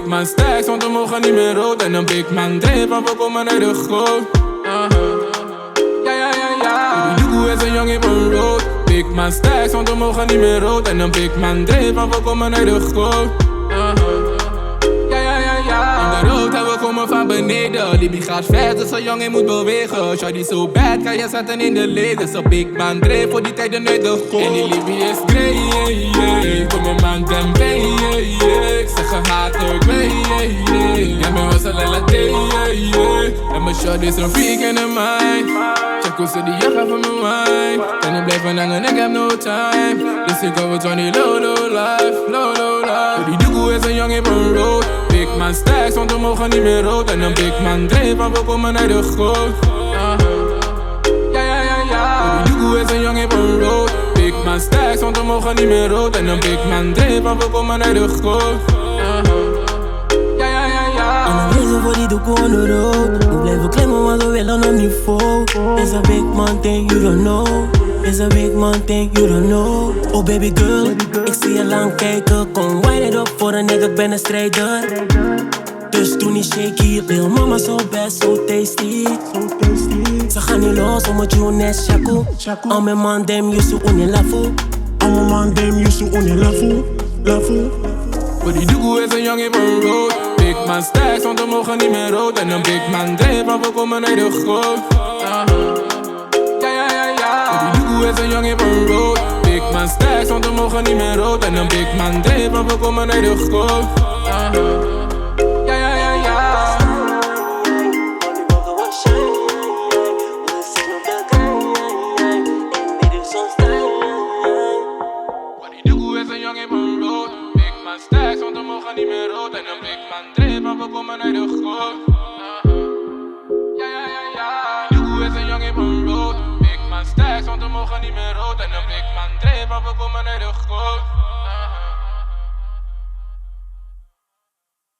Big man stacks, want we mogen niet meer rood. En een big man dreef, want we komen uit de goot. Die doekoe is een jongen op een road. Big man stacks, want we mogen niet meer rood. En een big man dreef, want we komen uit de goot. On de road en we komen van beneden. Libby gaat vet, dus een jongen moet bewegen. Shawty so bad, kan je zetten in de leden. Zo big man dreef voor die tijden uit de goot. En die Libby is grey, kom je man ten bay, ik zeg een hater, ik weet, ja me was een lelle day, en mijn shot is een freak in de mind. Check hoe ze die jacht van mijn mind. Kan niet blijven hangen, ik heb no time. Dus ik hou het van die low life, low life. Die doekoe is een jongen op een road. Big man stacks, want we mogen niet meer rood. En een big man dreef, want we komen uit de goot. Die doekoe is een jongen op een road. Big man stacks, want we mogen niet meer rood. En een big man dreef, want we komen uit de goot. En dan wezen voor die doekoe on the road. We blijven klimmen, want we willen op niveau. It's a big man thing, you don't know. It's a big man thing, you don't know. Oh baby girl, ik zie je lang kijken. Kom wind it up voor een nigga, ik ben een strijder. Dus doe niet shaky, real mama zo best, so tasty. Ze gaan niet los om het you net shaku. Al mijn man dem used to on je lafu. Al mijn man dem used to on je lafu. Maar die doekoe is een jongen op een road. Big man stacks, want we mogen niet meer rood. En een big man dreef, want we komen uit de goot. Die doekoe is een jongen op een road. Big man stacks, want we mogen niet meer rood. En een big man dreef, want we komen uit de goot. Die doekoe is een jongen op een road. Big man stacks, want we mogen niet meer rood. En een big man dreef, want we komen uit de goot. Die doekoe is een jongen op een road. Big man stacks, want we mogen niet meer rood. En een big man dreef, want we komen uit de goot.